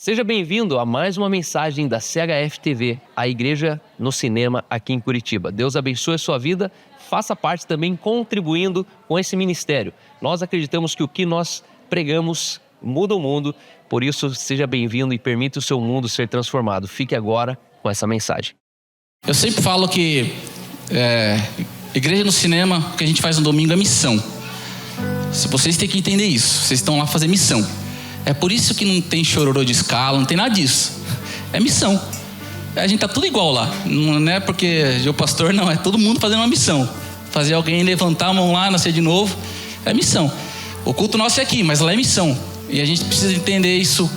Seja bem-vindo a mais uma mensagem da CHF TV, a Igreja no Cinema aqui em Curitiba. Deus abençoe a sua vida, faça parte também contribuindo com esse ministério. Nós acreditamos que o que nós pregamos muda o mundo, por isso seja bem-vindo e permita o seu mundo ser transformado. Fique agora com essa mensagem. Eu sempre falo que Igreja no Cinema, o que a gente faz no domingo é missão. Vocês têm que entender isso, vocês estão lá fazer missão. É por isso que não tem chororô de escala, não tem nada disso. É missão. A gente tá tudo igual lá. Não é porque o pastor, não. É todo mundo fazendo uma missão. Fazer alguém levantar a mão lá, nascer de novo. É missão. O culto nosso é aqui, mas lá é missão. E a gente precisa entender isso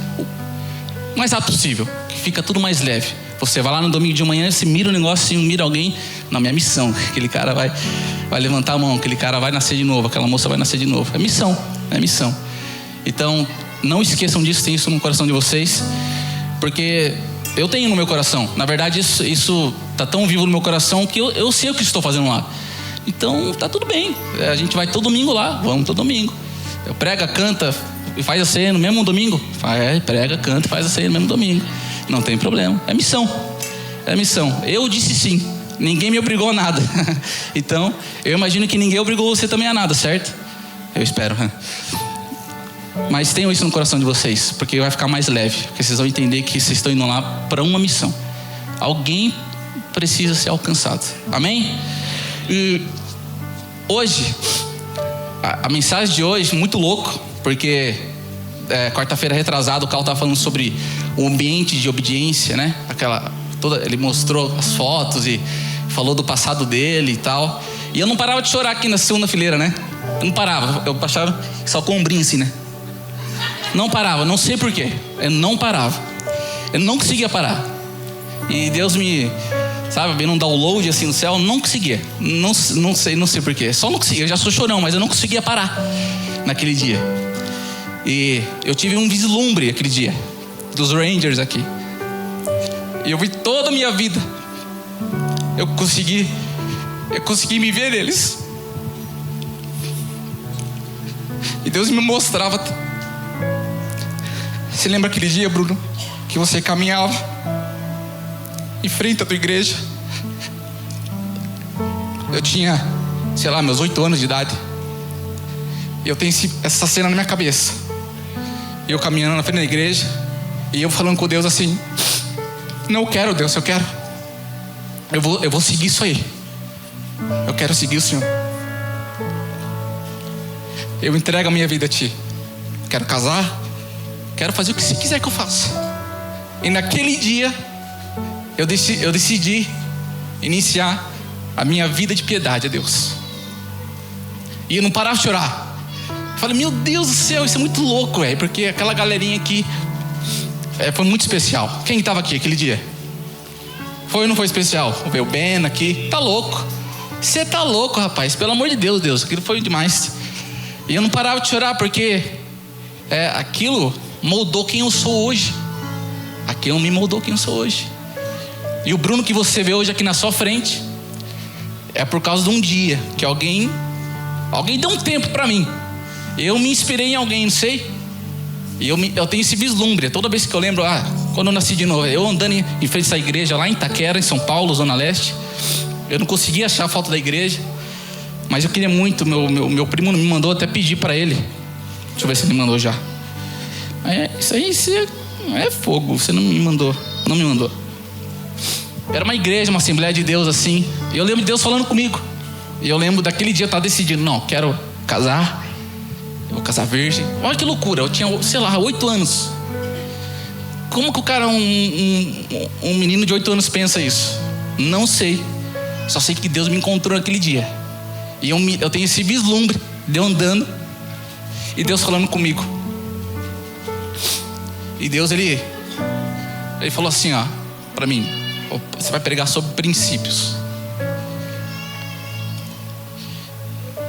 o mais rápido possível. Que fica tudo mais leve. Você vai lá no domingo de manhã, você mira o negócio, você mira alguém. Não, minha missão. Aquele cara vai levantar a mão. Aquele cara vai nascer de novo. Aquela moça vai nascer de novo. É missão. É missão. Então, não esqueçam disso, tem isso no coração de vocês, porque eu tenho no meu coração. Na verdade, isso está tão vivo no meu coração que eu sei o que estou fazendo lá. Então, tá tudo bem. A gente vai todo domingo lá, vamos todo domingo. Eu prega, canta e faz a ceia no mesmo domingo. Prega, canta e faz a ceia no mesmo domingo. Não tem problema. É missão. É missão. Eu disse sim. Ninguém me obrigou a nada. Então, eu imagino que ninguém obrigou você também a nada, certo? Eu espero. Mas tenham isso no coração de vocês, porque vai ficar mais leve, porque vocês vão entender que vocês estão indo lá para uma missão. Alguém precisa ser alcançado. Amém? E hoje, a mensagem de hoje, muito louco, porque quarta-feira retrasada o Carl estava falando sobre o ambiente de obediência, né? Ele mostrou as fotos e falou do passado dele e tal. E eu não parava de chorar aqui na segunda fileira, né? Eu não parava, eu baixava só com o ombrinho assim, né? Não parava, não sei porquê. Eu não parava. Eu não conseguia parar. E Deus me, veio um download assim no céu. Não conseguia. Não sei porquê. Só não conseguia. Eu já sou chorão, mas eu não conseguia parar naquele dia. E eu tive um vislumbre aquele dia dos Rangers aqui. E eu vi toda a minha vida. Eu consegui me ver neles. E Deus me mostrava. Você lembra aquele dia, Bruno, que você caminhava em frente à tua igreja? Eu tinha, meus 8 anos de idade. E eu tenho essa cena na minha cabeça. E eu caminhando na frente da igreja. E eu falando com Deus assim: não, eu quero, Deus, eu quero. Eu vou seguir isso aí. Eu quero seguir o Senhor. Eu entrego a minha vida a Ti. Quero casar. Quero fazer o que você quiser que eu faça. E naquele dia eu decidi iniciar a minha vida de piedade a Deus. E eu não parava de chorar. Eu falei: meu Deus do céu, isso é muito louco, velho. Porque aquela galerinha aqui foi muito especial. Quem estava aqui aquele dia? Foi ou não foi especial? O Ben aqui. Tá louco. Você tá louco, rapaz. Pelo amor de Deus, aquilo foi demais. E eu não parava de chorar porque aquilo moldou quem eu sou hoje. Aquilo me moldou quem eu sou hoje. E o Bruno que você vê hoje aqui na sua frente é por causa de um dia que alguém deu um tempo para mim. Eu me inspirei em alguém, não sei. E eu tenho esse vislumbre. Toda vez que eu lembro, quando eu nasci de novo, eu andando em frente a essa igreja lá em Itaquera, em São Paulo, Zona Leste. Eu não conseguia achar a foto da igreja, mas eu queria muito. Meu primo me mandou até pedir para ele. Deixa eu ver se ele me mandou já. Isso aí é fogo. Você não me mandou. Não me mandou. Era uma igreja, uma Assembleia de Deus assim. E eu lembro de Deus falando comigo. E eu lembro daquele dia eu estava decidindo: não, quero casar. Eu vou casar virgem. Olha que loucura. Eu tinha, 8 anos. Como que o cara, um menino de 8 anos pensa isso? Não sei. Só sei que Deus me encontrou naquele dia. E eu tenho esse vislumbre de eu andando e Deus falando comigo. E Deus, ele falou assim, para mim: você vai pregar sobre princípios.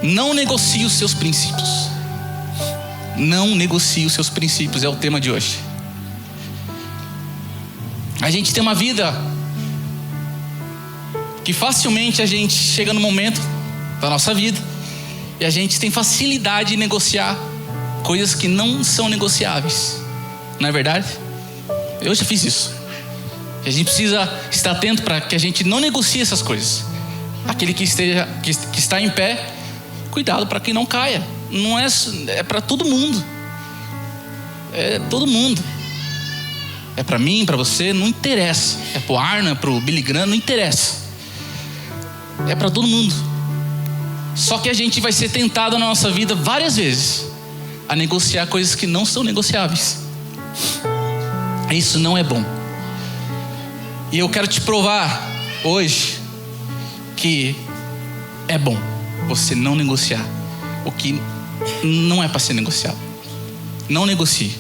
Não negocie os seus princípios. Não negocie os seus princípios, é o tema de hoje. A gente tem uma vida que facilmente a gente chega no momento da nossa vida e a gente tem facilidade de negociar coisas que não são negociáveis. Não é verdade? Eu já fiz isso. A gente precisa estar atento para que a gente não negocie essas coisas. Aquele que está em pé, cuidado para que não caia. Não é para todo mundo. É todo mundo. É para mim, para você, não interessa. É para o Arno, é para o Billy Graham, não interessa. É para todo mundo. Só que a gente vai ser tentado na nossa vida várias vezes a negociar coisas que não são negociáveis. Isso não é bom. E eu quero te provar hoje que é bom você não negociar o que não é para ser negociado. Não negocie.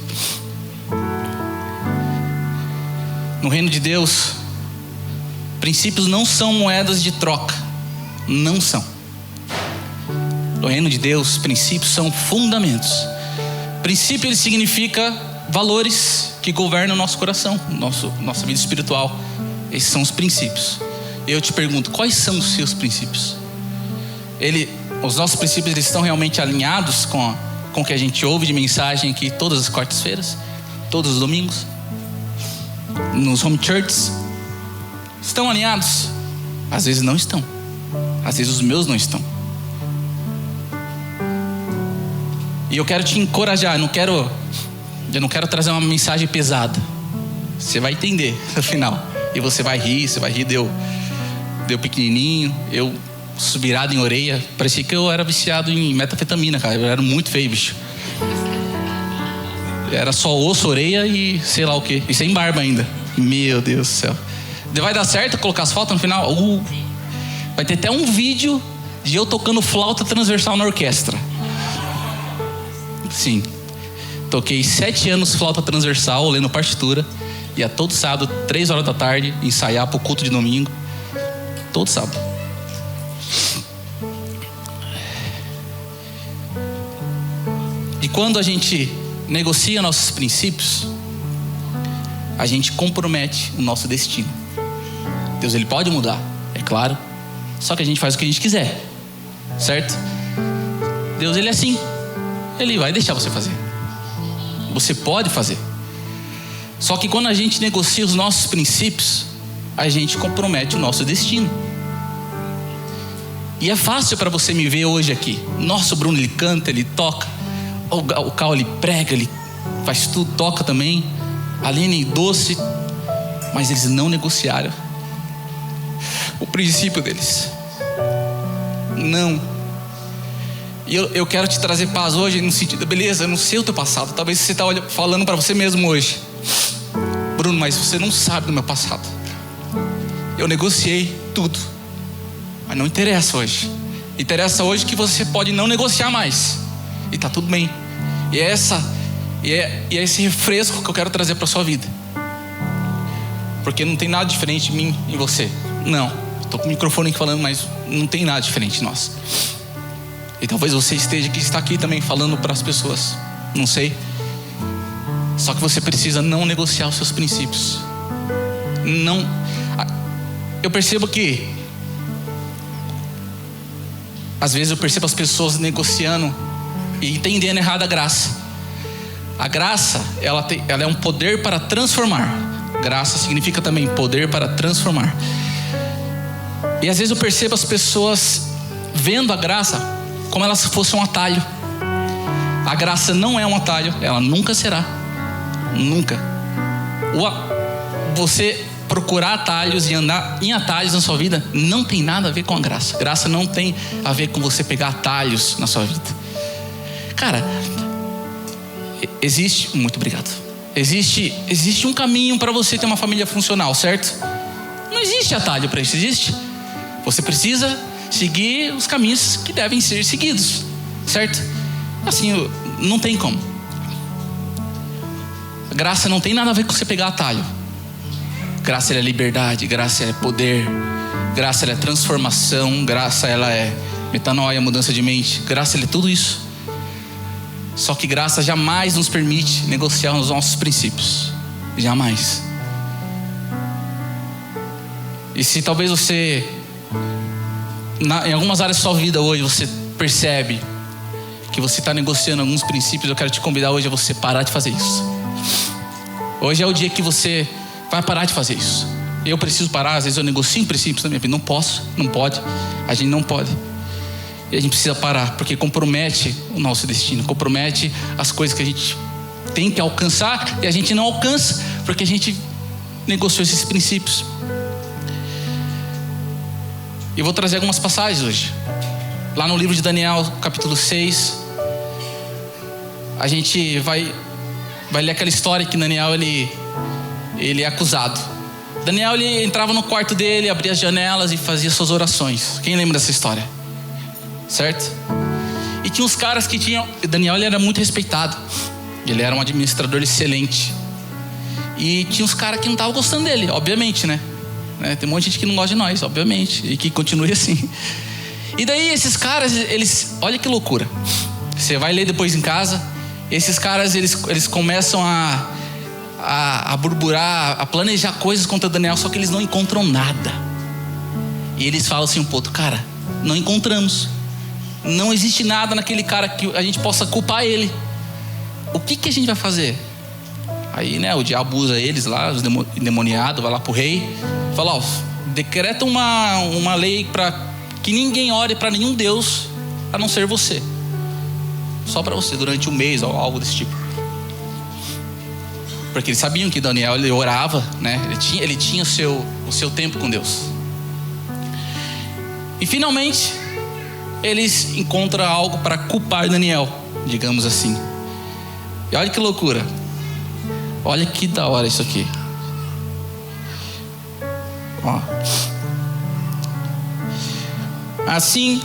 No reino de Deus, princípios não são moedas de troca. Não são. No reino de Deus, princípios são fundamentos. Princípio, ele significa valores que governam o nosso coração, nossa vida espiritual. Esses são os princípios. Eu te pergunto, quais são os seus princípios? Os nossos princípios, eles estão realmente alinhados com o que a gente ouve de mensagem aqui todas as quartas-feiras, todos os domingos, nos home churches? Estão alinhados? Às vezes não estão. Às vezes os meus não estão. E eu quero te encorajar. Eu não quero trazer uma mensagem pesada. Você vai entender no final. E você vai rir deu pequenininho, eu virado em orelha. Parecia que eu era viciado em metafetamina, cara. Eu era muito feio, bicho. Era só osso, orelha e sei lá o que. E sem barba ainda. Meu Deus do céu. Vai dar certo colocar as fotos no final? Vai ter até um vídeo de eu tocando flauta transversal na orquestra. Sim. Toquei 7 anos flauta transversal, lendo partitura. Ia todo sábado, 3 horas da tarde, ensaiar pro culto de domingo. Todo sábado. E quando a gente negocia nossos princípios, a gente compromete o nosso destino. Deus, ele pode mudar, é claro. Só que a gente faz o que a gente quiser. Certo? Deus, ele é assim. Ele vai deixar você fazer. Você pode fazer. Só que quando a gente negocia os nossos princípios, a gente compromete o nosso destino. E é fácil para você me ver hoje aqui. Nossa, o Bruno, ele canta, ele toca. O Cal, ele prega, ele faz tudo, toca também. A Lene, doce. Mas eles não negociaram o princípio deles. Não. E eu quero te trazer paz hoje no sentido, beleza, eu não sei o teu passado. Talvez você está falando para você mesmo hoje. Bruno, mas você não sabe do meu passado. Eu negociei tudo. Mas não interessa hoje. Interessa hoje que você pode não negociar mais. E tá tudo bem. E é esse refresco que eu quero trazer para sua vida. Porque não tem nada diferente de mim e você. Não. Estou com o microfone aqui falando, mas não tem nada diferente de nós. E talvez você está aqui também falando para as pessoas. Não sei. Só que você precisa não negociar os seus princípios. Não. Eu percebo que às vezes eu percebo as pessoas negociando e entendendo errado a graça. A graça, ela é um poder para transformar. Graça significa também poder para transformar. E às vezes eu percebo as pessoas vendo a graça como ela se fosse um atalho. A graça não é um atalho, ela nunca será. Nunca. Você procurar atalhos e andar em atalhos na sua vida não tem nada a ver com a graça. Graça não tem a ver com você pegar atalhos na sua vida. Cara, muito obrigado. Existe um caminho para você ter uma família funcional, certo? Não existe atalho para isso, existe? Você precisa seguir os caminhos que devem ser seguidos, certo? Assim, não tem como. Graça não tem nada a ver com você pegar atalho. Graça é liberdade, graça é poder, graça é transformação, graça ela é metanoia, mudança de mente. Graça é tudo isso. Só que graça jamais nos permite negociar os nossos princípios. Jamais. E se talvez você, em algumas áreas da sua vida hoje, você percebe que você está negociando alguns princípios, eu quero te convidar hoje a você parar de fazer isso. Hoje é o dia que você vai parar de fazer isso. Eu preciso parar, às vezes eu negocio princípios na minha vida. Não posso, não pode, a gente não pode. E a gente precisa parar, porque compromete o nosso destino, compromete as coisas que a gente tem que alcançar e a gente não alcança, porque a gente negociou esses princípios. E vou trazer algumas passagens hoje. Lá no livro de Daniel, capítulo 6, a gente vai ler aquela história que Daniel ele é acusado. Daniel ele entrava no quarto dele, abria as janelas e fazia suas orações. Quem lembra dessa história? Certo? E tinha uns caras que tinham... Daniel ele era muito respeitado. Ele era um administrador excelente. E tinha uns caras que não estavam gostando dele, obviamente, né? Tem um monte de gente que não gosta de nós, obviamente. E que continue assim. E daí esses caras, eles... Olha que loucura. Você vai ler depois em casa. Esses caras, eles começam a burburar, a planejar coisas contra Daniel, só que eles não encontram nada. E eles falam assim um pouco: cara, não encontramos. Não existe nada naquele cara que a gente possa culpar ele. O que a gente vai fazer? Aí, né, o diabo usa eles lá, os endemoniados, vai lá pro rei, fala: ó, decreta uma lei para que ninguém ore para nenhum Deus a não ser você. Só para você, durante um mês ou algo desse tipo. Porque eles sabiam que Daniel ele orava, né? Ele tinha o seu tempo com Deus. E finalmente eles encontram algo para culpar Daniel, digamos assim. E olha que loucura. Olha que da hora isso aqui. Ó. Assim,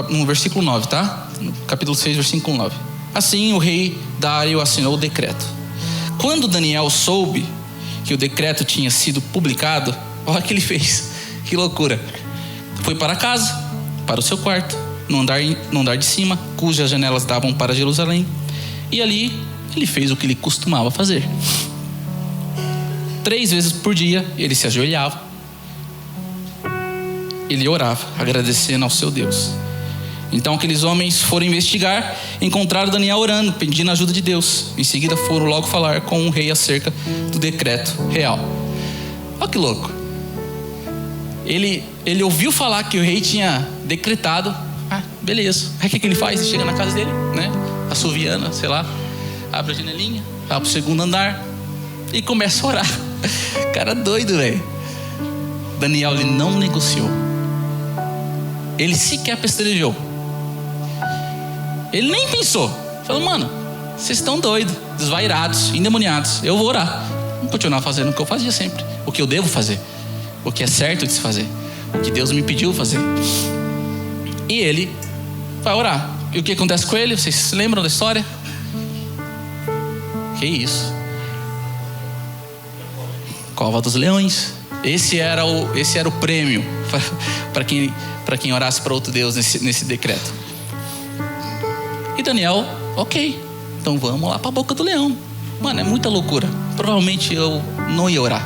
no versículo 9, tá? No capítulo 6, versículo 9. Assim o rei Dário assinou o decreto. Quando Daniel soube que o decreto tinha sido publicado, olha o que ele fez. Que loucura. Foi para casa, para o seu quarto, no andar de cima, cujas janelas davam para Jerusalém. E ali ele fez o que ele costumava fazer. 3 vezes por dia ele se ajoelhava. Ele orava, agradecendo ao seu Deus. Então aqueles homens foram investigar, encontraram Daniel orando, pedindo a ajuda de Deus. Em seguida foram logo falar com o rei acerca do decreto real. Olha que louco. Ele ouviu falar que o rei tinha decretado. Beleza. Aí o que ele faz? Ele chega na casa dele, né? Assoviana, sei lá. Abre a janelinha, vai pro 2º andar e começa a orar. Cara doido, velho. Daniel, ele não negociou. Ele sequer pestanejou. Ele nem pensou. Falou: mano, vocês estão doidos, desvairados, endemoniados. Eu vou orar. Vou continuar fazendo o que eu fazia sempre. O que eu devo fazer. O que é certo de se fazer. O que Deus me pediu fazer. E ele vai orar. E o que acontece com ele? Vocês se lembram da história? Que isso? Cova dos leões. Esse era o prêmio para quem orasse para outro Deus nesse decreto. E Daniel, ok, então vamos lá para a boca do leão. Mano, é muita loucura. Provavelmente eu não ia orar.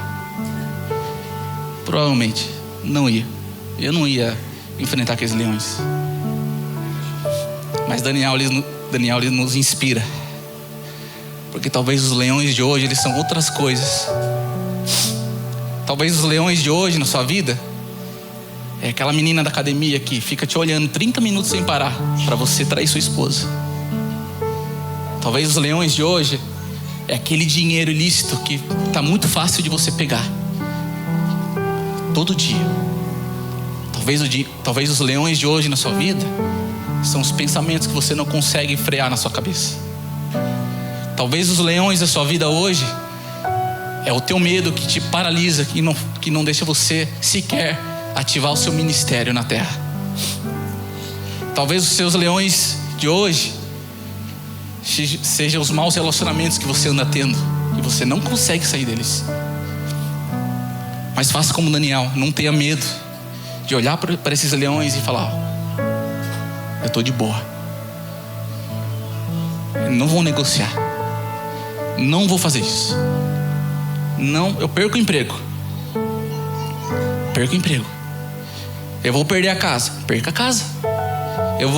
Provavelmente não ia. Eu não ia enfrentar aqueles leões. Mas Daniel ele nos inspira. Porque talvez os leões de hoje, eles são outras coisas. Talvez os leões de hoje na sua vida é aquela menina da academia que fica te olhando 30 minutos sem parar para você trair sua esposa. Talvez os leões de hoje é aquele dinheiro ilícito que está muito fácil de você pegar todo dia. Talvez os leões de hoje na sua vida são os pensamentos que você não consegue frear na sua cabeça. Talvez os leões da sua vida hoje é o teu medo que te paralisa, que não deixa você sequer ativar o seu ministério na terra. Talvez os seus leões de hoje sejam os maus relacionamentos que você anda tendo e você não consegue sair deles. Mas faça como Daniel, não tenha medo de olhar para esses leões e falar: eu estou de boa, não vou negociar, não vou fazer isso. Não, eu perco o emprego. Eu vou perder a casa. Perca a casa. Eu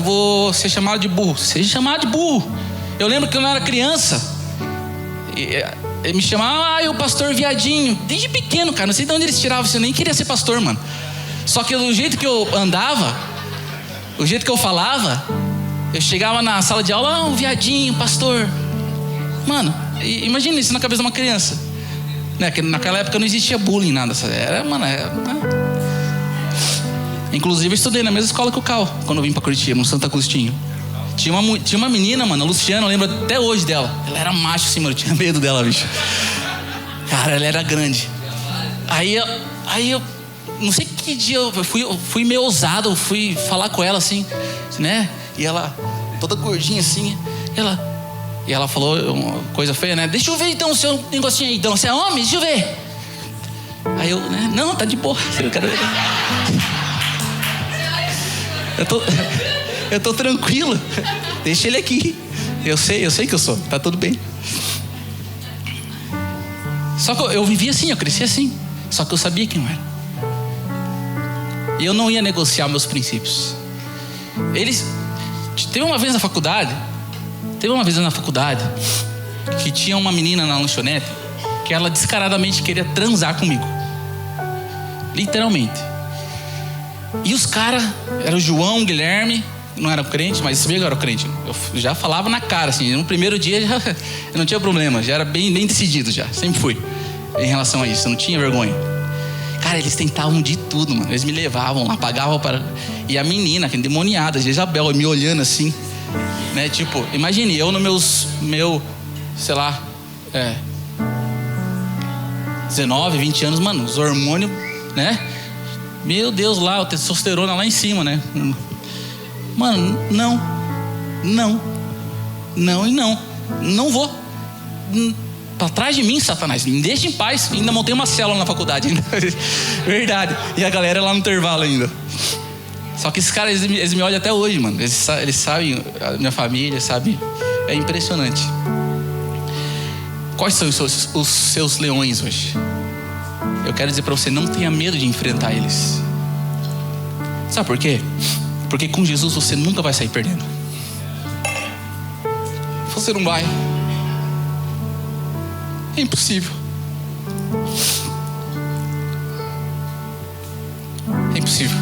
vou ser chamado de burro. Seja chamado de burro. Eu lembro que quando eu era criança, Ele me chamava, o pastor viadinho. Desde pequeno, cara, não sei de onde eles tiravam isso. Eu nem queria ser pastor, mano. Só que do jeito que eu andava, o jeito que eu falava, eu chegava na sala de aula, um viadinho, pastor. Mano, imagina isso na cabeça de uma criança, né? Que naquela época não existia bullying, nada. Inclusive eu estudei na mesma escola que o Cal, quando eu vim pra Curitiba, no Santo Agostinho. Tinha uma menina, mano, a Luciana, eu lembro até hoje dela. Ela era macho assim, mano, eu tinha medo dela, bicho. Cara, ela era grande. Aí eu não sei que dia eu fui meio ousado, eu fui falar com ela assim, né? E ela, toda gordinha assim, e ela falou uma coisa feia, né? Deixa eu ver então o seu negocinho aí, então, você é homem? Deixa eu ver. Aí eu, né? Não, tá de boa, eu quero ver. Eu tô tranquilo, deixa ele aqui. Eu sei que eu sou, tá tudo bem. Só que eu vivia assim, eu cresci assim. Só que eu sabia quem eu era. E eu não ia negociar meus princípios. Teve uma vez na faculdade que tinha uma menina na lanchonete que ela descaradamente queria transar comigo. Literalmente. E os caras, era o João, o Guilherme, não era crente, mas sabia que eu era crente. Eu já falava na cara, assim, no primeiro dia eu não tinha problema, já era bem decidido já, sempre fui em relação a isso, eu não tinha vergonha. Cara, eles tentavam de tudo, mano, eles me levavam lá, pagavam para... E a menina, que endemoniada, Jezabel, me olhando assim, né, tipo, imagine, eu no meu, sei lá, 19, 20 anos, mano, os hormônios, né, meu Deus, lá, o testosterona lá em cima, né. Mano, não vou. Pra trás de mim, Satanás, me deixa em paz. Ainda montei uma célula na faculdade ainda. Verdade. E a galera lá no intervalo ainda. Só que esses caras, eles me olham até hoje, mano. Eles sabem, a minha família sabe. É impressionante. Quais são os seus leões hoje? Eu quero dizer pra você, não tenha medo de enfrentar eles. Sabe por quê? Porque com Jesus você nunca vai sair perdendo. Você não vai. É impossível. É impossível.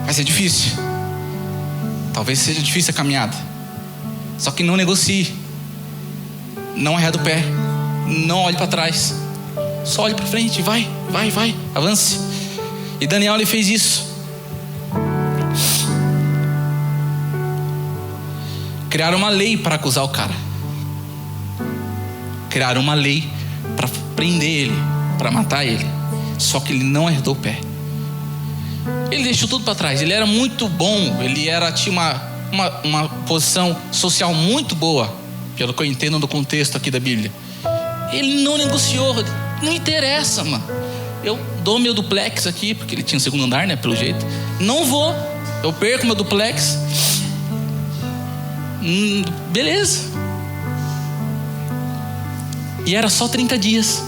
Vai ser difícil. Talvez seja difícil a caminhada. Só que não negocie. Não arreda o pé. Não olhe para trás. Só olhe para frente. Vai. Avance. E Daniel, ele fez isso. Criaram uma lei para acusar o cara. Criaram uma lei para prender ele, para matar ele. Só que ele não arredou o pé. Ele deixou tudo para trás. Ele era muito bom. Ele tinha uma posição social muito boa, pelo que eu entendo do contexto aqui da Bíblia. Ele não negociou. Não interessa, mano. Eu dou meu duplex aqui, porque ele tinha um segundo andar, né, pelo jeito. Não vou. Eu perco meu duplex. Beleza. E era só 30 dias.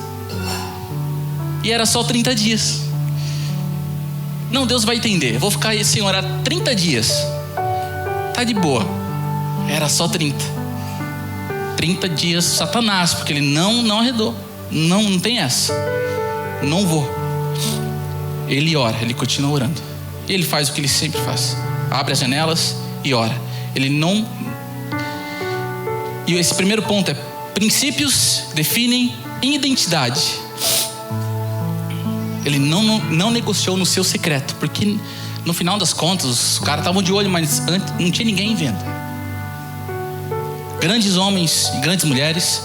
Não, Deus vai entender. Eu vou ficar aí sem orar 30 dias. Tá de boa. Era só 30 dias, Satanás, porque ele não arredou. Não tem essa. Não vou. Ele ora, ele continua orando. Ele faz o que ele sempre faz. Abre as janelas e ora. Ele não... E esse primeiro ponto é: princípios definem identidade. Ele não negociou no seu secreto, porque no final das contas os caras estavam de olho, mas não tinha ninguém vendo. Grandes homens e grandes mulheres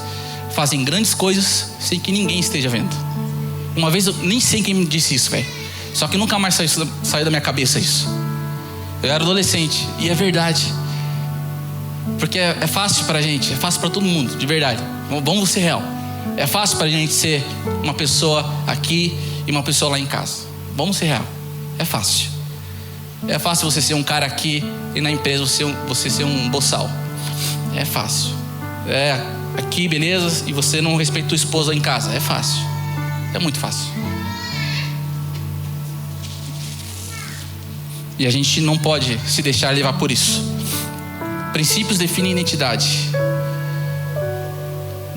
fazem grandes coisas sem que ninguém esteja vendo. Uma vez eu nem sei quem me disse isso, velho. Só que nunca mais saiu da minha cabeça isso. Eu era adolescente e é verdade. Porque é fácil pra gente, é fácil pra todo mundo, de verdade. Vamos ser real. É fácil pra gente ser uma pessoa aqui e uma pessoa lá em casa. Vamos ser real. É fácil. É fácil você ser um cara aqui e na empresa você ser um boçal. É fácil. Aqui, beleza, e você não respeita tua esposa em casa. É fácil. É muito fácil. E a gente não pode se deixar levar por isso. Princípios definem identidade.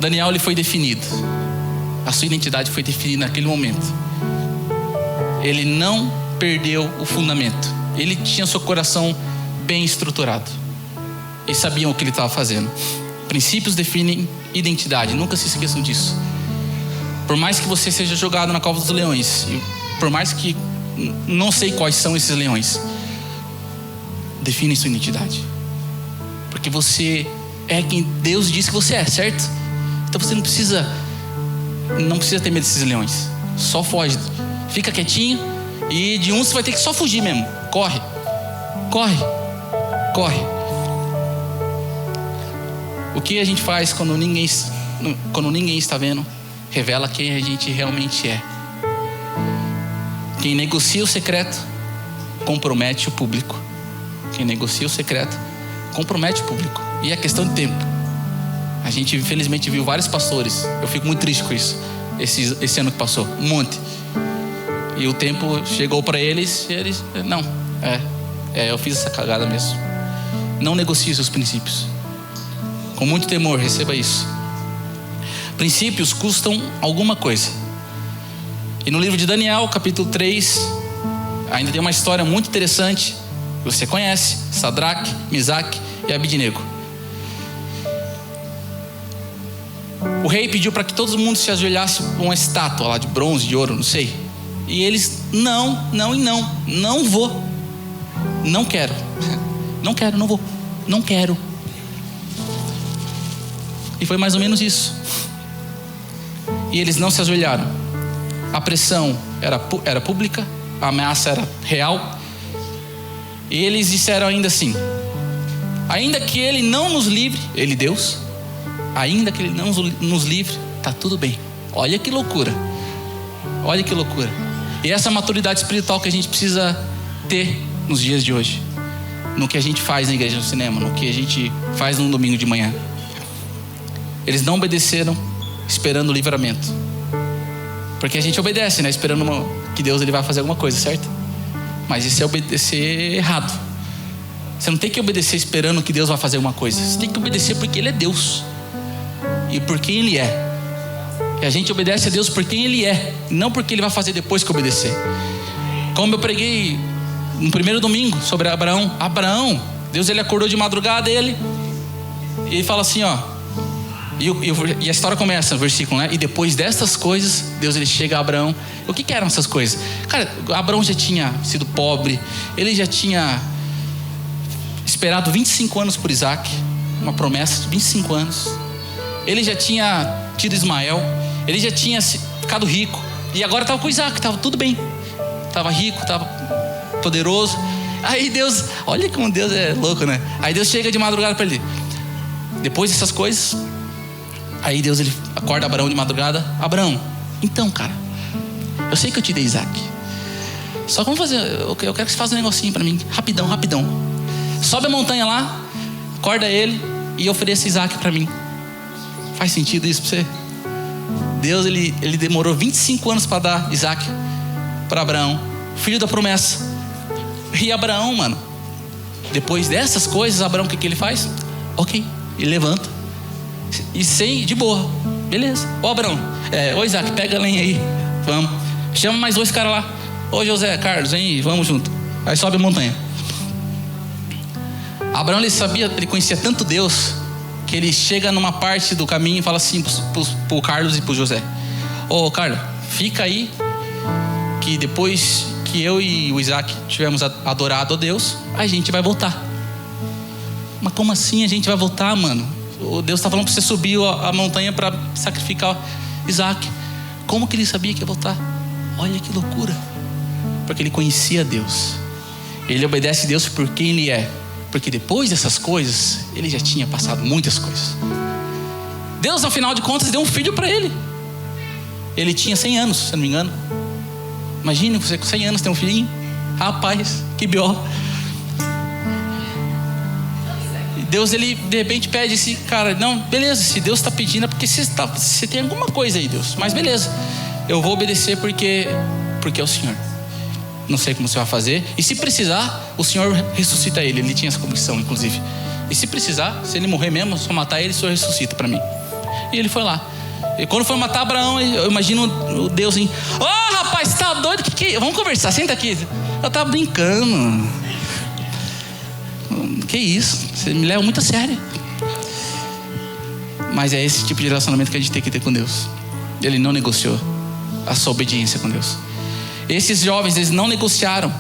Daniel, ele foi definido. A sua identidade foi definida naquele momento. Ele não perdeu o fundamento. Ele tinha seu coração bem estruturado. Eles sabiam o que ele estava fazendo. Princípios definem identidade. Nunca se esqueçam disso. Por mais que você seja jogado na cova dos leões, e por mais que não sei quais são esses leões, define sua identidade. Porque você é quem Deus diz que você é, certo? Então você não precisa ter medo desses leões. Só foge. Fica quietinho. E de um você vai ter que só fugir mesmo. Corre. O que a gente faz quando ninguém está vendo, revela quem a gente realmente é. Quem negocia o secreto, compromete o público. Quem negocia o secreto, compromete o público. E é questão de tempo. A gente infelizmente viu vários pastores. Eu fico muito triste com isso. Esse ano que passou, um monte. E o tempo chegou para eles e eles... Não, eu fiz essa cagada mesmo. Não negocie seus princípios. Com muito temor, receba isso. Princípios custam alguma coisa. E no livro de Daniel, capítulo 3, ainda tem uma história muito interessante. Você conhece: Sadraque, Misaque e Abidnego. O rei pediu para que todo mundo se ajoelhasse com uma estátua lá de bronze, de ouro, não sei. E eles, não vou. Não quero, não vou, não quero. E foi mais ou menos isso. E eles não se ajoelharam. A pressão era pública, a ameaça era real. E eles disseram ainda assim: ainda que Ele não nos livre, Ele Deus, ainda que Ele não nos livre, tá tudo bem. Olha que loucura. E essa maturidade espiritual que a gente precisa ter nos dias de hoje, no que a gente faz na igreja, no cinema, no que a gente faz num domingo de manhã. Eles não obedeceram esperando o livramento. Porque a gente obedece, né? Esperando que Deus ele vai fazer alguma coisa, certo? Mas isso é obedecer errado. Você não tem que obedecer esperando que Deus vai fazer alguma coisa. Você tem que obedecer porque Ele é Deus e por quem Ele é. E a gente obedece a Deus por quem Ele é, não porque Ele vai fazer depois que obedecer. Como eu preguei no primeiro domingo sobre Abraão, Deus ele acordou de madrugada e ele fala assim, ó. E a história começa no versículo, né? E depois destas coisas, Deus ele chega a Abraão. O que eram essas coisas? Cara, Abraão já tinha sido pobre. Ele já tinha esperado 25 anos por Isaac. Uma promessa de 25 anos. Ele já tinha tido Ismael. Ele já tinha ficado rico. E agora estava com Isaac, estava tudo bem. Estava rico, estava poderoso. Aí Deus, olha como Deus é louco, né? Aí Deus chega de madrugada para ele. Depois dessas coisas, aí Deus ele acorda Abraão de madrugada. Abraão, então cara, eu sei que eu te dei Isaac. Só que vamos fazer, eu quero que você faça um negocinho para mim, rapidão. Sobe a montanha lá, acorda ele e ofereça Isaac para mim. Faz sentido isso para você? Deus ele demorou 25 anos para dar Isaac para Abraão, filho da promessa. E Abraão, mano, depois dessas coisas, Abraão o que ele faz? Ok, ele levanta e de boa, beleza. Ô Abraão, ô Isaac, pega a lenha aí, vamos. Chama mais 2 caras lá. Ô José, Carlos, vem aí, vamos junto. Aí sobe a montanha. Abraão ele conhecia tanto Deus que ele chega numa parte do caminho e fala assim pro Carlos e pro José: ô Carlos, fica aí, que depois que eu e o Isaac tivermos adorado a Deus, a gente vai voltar. Mas como assim a gente vai voltar, mano? O Deus está falando para você subir a montanha para sacrificar Isaac. Como que ele sabia que ia voltar? Olha que loucura. Porque ele conhecia Deus. Ele obedece a Deus por quem ele é. Porque depois dessas coisas, ele já tinha passado muitas coisas. Deus, no final de contas, deu um filho para ele. Ele tinha 100 anos, se não me engano. Imagine você com 100 anos ter um filhinho. Rapaz, que B.O. Deus, ele de repente pede assim, cara, não, beleza, se Deus está pedindo é porque você tem alguma coisa aí, Deus. Mas beleza, eu vou obedecer porque é o Senhor. Não sei como você vai fazer. E se precisar, o Senhor ressuscita ele. Ele tinha essa convicção, inclusive. E se precisar, se ele morrer mesmo, só matar ele, o Senhor ressuscita para mim. E ele foi lá. E quando foi matar Abraão, eu imagino o Deus assim: "Ô, rapaz, você tá doido? Vamos conversar, senta aqui." Eu tava brincando. Que isso? Você me leva muito a sério. Mas é esse tipo de relacionamento que a gente tem que ter com Deus. Ele não negociou a sua obediência com Deus. Esses jovens, eles não negociaram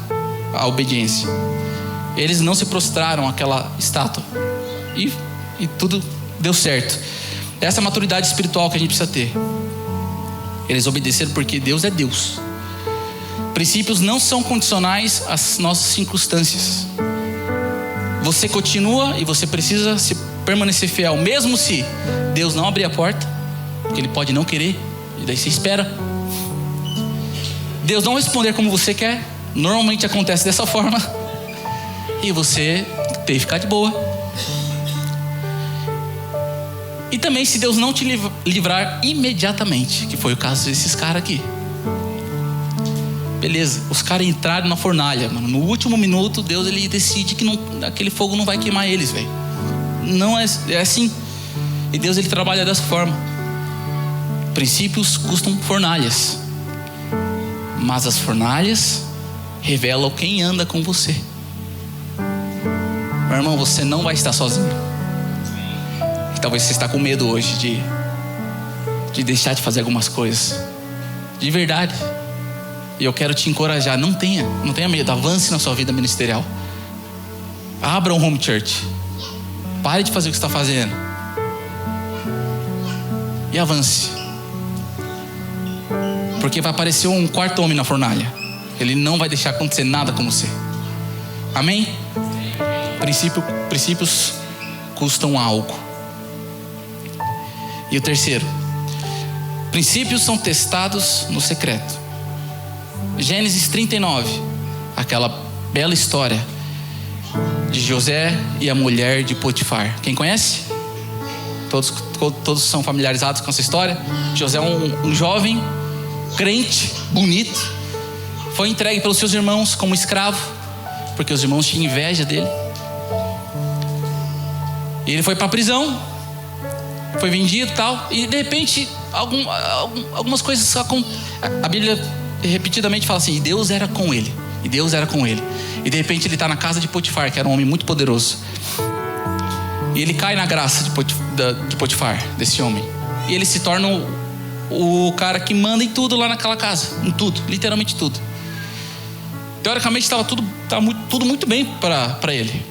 a obediência. Eles não se prostraram àquela estátua. E tudo deu certo. Essa é a maturidade espiritual que a gente precisa ter. Eles obedeceram porque Deus é Deus. Princípios não são condicionais às nossas circunstâncias. Você continua e você precisa se permanecer fiel, mesmo se Deus não abrir a porta, porque Ele pode não querer, e daí você espera. Deus não responder como você quer, normalmente acontece dessa forma, e você tem que ficar de boa. E também se Deus não te livrar imediatamente, que foi o caso desses caras aqui. Beleza, os caras entraram na fornalha, mano. No último minuto, Deus ele decide que aquele fogo não vai queimar eles, velho. Não é assim. E Deus ele trabalha dessa forma. Princípios custam fornalhas, mas as fornalhas revelam quem anda com você. Meu irmão, você não vai estar sozinho. E talvez você está com medo hoje de deixar de fazer algumas coisas. De verdade. E eu quero te encorajar, não tenha medo, avance na sua vida ministerial. Abra um home church. Pare de fazer o que você está fazendo. E avance. Porque vai aparecer um quarto homem na fornalha. Ele não vai deixar acontecer nada com você. Amém? Princípios custam algo. E o terceiro: princípios são testados no secreto. Gênesis 39, aquela bela história de José e a mulher de Potifar. Quem conhece? Todos são familiarizados com essa história. José é um jovem crente, bonito, foi entregue pelos seus irmãos como escravo, porque os irmãos tinham inveja dele. E ele foi para a prisão, foi vendido e tal. E de repente algumas coisas a Bíblia repetidamente fala assim: e Deus era com ele, e Deus era com ele. E de repente ele está na casa de Potifar, que era um homem muito poderoso. E ele cai na graça de Potifar, desse homem. E ele se torna o cara que manda em tudo lá naquela casa. Em tudo, literalmente tudo. Teoricamente estava tudo muito bem para ele,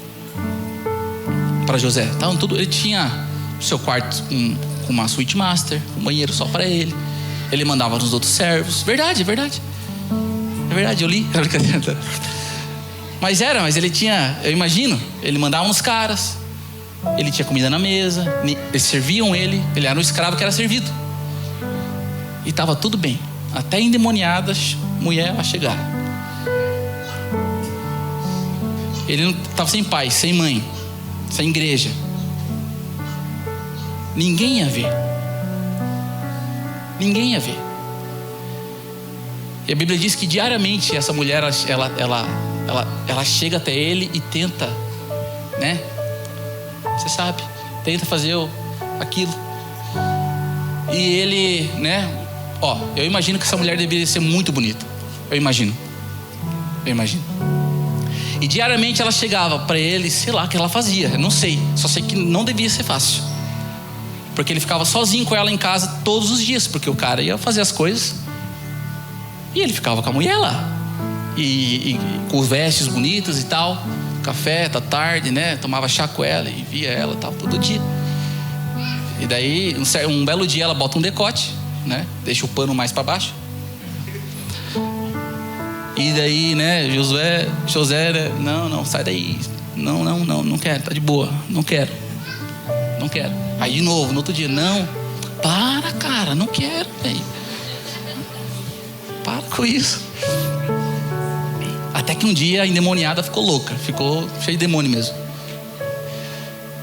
para José. Ele tinha o seu quarto com uma suíte master, um banheiro só para ele. Ele mandava nos outros servos. Verdade. É verdade, eu li. É brincadeira. Mas ele tinha, eu imagino, ele mandava uns caras, ele tinha comida na mesa, eles serviam ele era um escravo que era servido. E estava tudo bem, até endemoniadas mulher a chegar. Ele não estava sem pai, sem mãe, sem igreja. Ninguém ia ver. E a Bíblia diz que diariamente essa mulher ela chega até ele e tenta, né? Você sabe, tenta fazer aquilo. E ele, né? Eu imagino que essa mulher deveria ser muito bonita. Eu imagino. E diariamente ela chegava para ele, sei lá o que ela fazia, eu não sei. Só sei que não devia ser fácil, porque ele ficava sozinho com ela em casa todos os dias, porque o cara ia fazer as coisas e ele ficava com a mulher lá, e com vestes bonitas e tal, café da tarde, né? Tomava chá com ela e via ela tal todo dia. E daí um belo dia ela bota um decote, né? Deixa o pano mais para baixo. E daí, né, José, né? Não, sai daí. Não quero, tá de boa, não quero. Aí de novo, no outro dia, não, para, cara, não quero, velho. Para com isso. Até que um dia a endemoniada ficou louca, ficou cheia de demônio mesmo.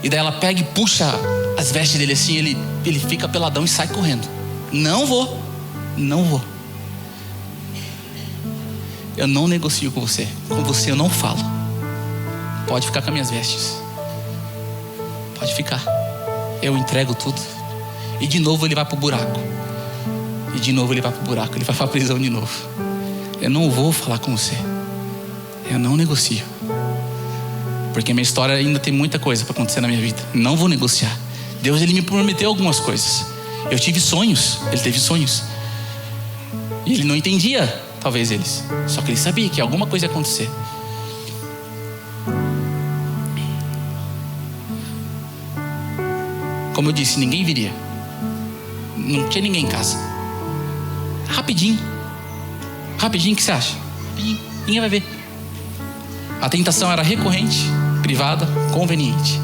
E daí ela pega e puxa as vestes dele assim, ele fica peladão e sai correndo. Não vou. Eu não negocio com você eu não falo. Pode ficar com as minhas vestes. Pode ficar. Eu entrego tudo. E de novo ele vai para o buraco. E de novo ele vai para o buraco. Ele vai para a prisão de novo. Eu não vou falar com você. Eu não negocio. Porque minha história ainda tem muita coisa para acontecer na minha vida. Não vou negociar. Deus, ele me prometeu algumas coisas. Eu tive sonhos. Ele teve sonhos. E ele não entendia, talvez eles. Só que ele sabia que alguma coisa ia acontecer. Como eu disse, ninguém viria. Não tinha ninguém em casa. Rapidinho. Rapidinho, o que você acha? Rapidinho. Ninguém vai ver. A tentação era recorrente, privada, conveniente.